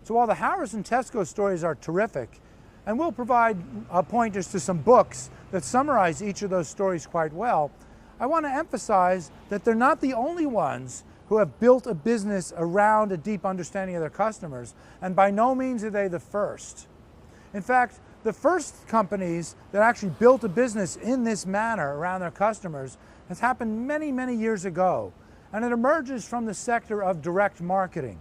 So while the Harris and Tesco stories are terrific, and we'll provide pointers to some books that summarize each of those stories quite well, I want to emphasize that they're not the only ones who have built a business around a deep understanding of their customers, and by no means are they the first. In fact, the first companies that actually built a business in this manner around their customers has happened many, many years ago, and it emerges from the sector of direct marketing.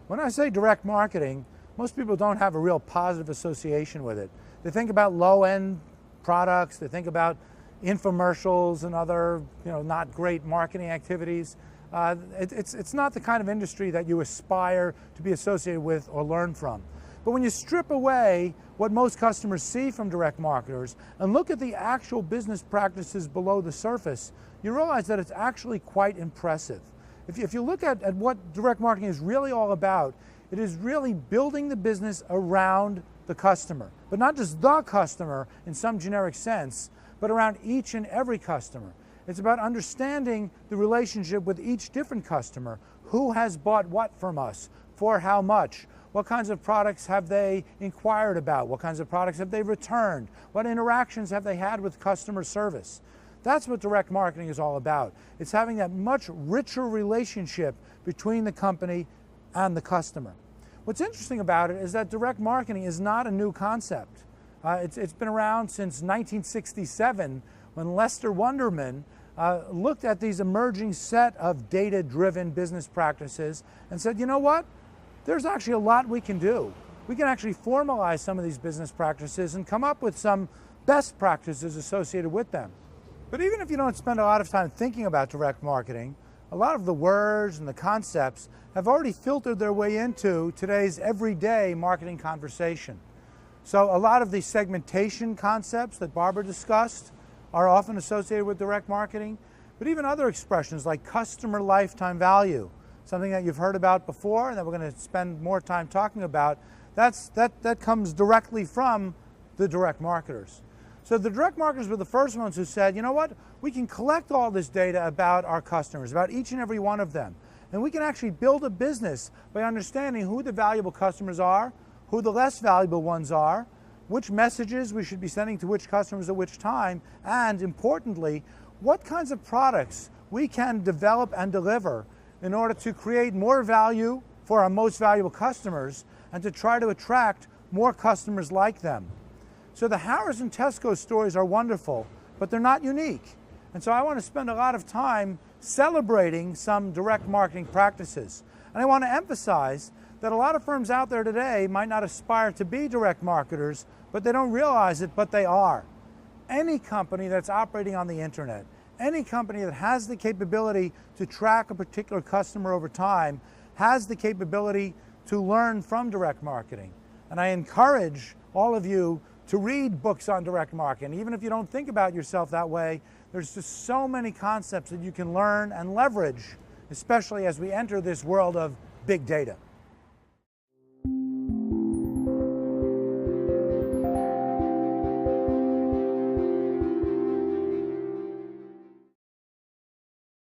When I say direct marketing, most people don't have a real positive association with it. They think about low-end products, they think about infomercials and other, not great marketing activities. It's not the kind of industry that you aspire to be associated with or learn from. But when you strip away what most customers see from direct marketers and look at the actual business practices below the surface, you realize that it's actually quite impressive. If you look at what direct marketing is really all about, it is really building the business around the customer, but not just the customer in some generic sense, but around each and every customer. It's about understanding the relationship with each different customer. Who has bought what from us? For how much? What kinds of products have they inquired about? What kinds of products have they returned? What interactions have they had with customer service? That's what direct marketing is all about. It's having that much richer relationship between the company and the customer. What's interesting about it is that direct marketing is not a new concept. It's been around since 1967 when Lester Wunderman looked at these emerging set of data-driven business practices and said, you know what? There's actually a lot we can do. We can actually formalize some of these business practices and come up with some best practices associated with them. But even if you don't spend a lot of time thinking about direct marketing, a lot of the words and the concepts have already filtered their way into today's everyday marketing conversation. So a lot of the segmentation concepts that Barbara discussed are often associated with direct marketing, but even other expressions like customer lifetime value, something that you've heard about before and that we're going to spend more time talking about, that comes directly from the direct marketers. So the direct marketers were the first ones who said, you know what, we can collect all this data about our customers, about each and every one of them, and we can actually build a business by understanding who the valuable customers are, who the less valuable ones are, which messages we should be sending to which customers at which time, and importantly, what kinds of products we can develop and deliver in order to create more value for our most valuable customers and to try to attract more customers like them. So the Harris and Tesco stories are wonderful, but they're not unique. And so I want to spend a lot of time celebrating some direct marketing practices. And I want to emphasize that a lot of firms out there today might not aspire to be direct marketers, but they don't realize it, but they are. Any company that's operating on the internet, any company that has the capability to track a particular customer over time, has the capability to learn from direct marketing. And I encourage all of you to read books on direct marketing. Even if you don't think about yourself that way, there's just so many concepts that you can learn and leverage, especially as we enter this world of big data.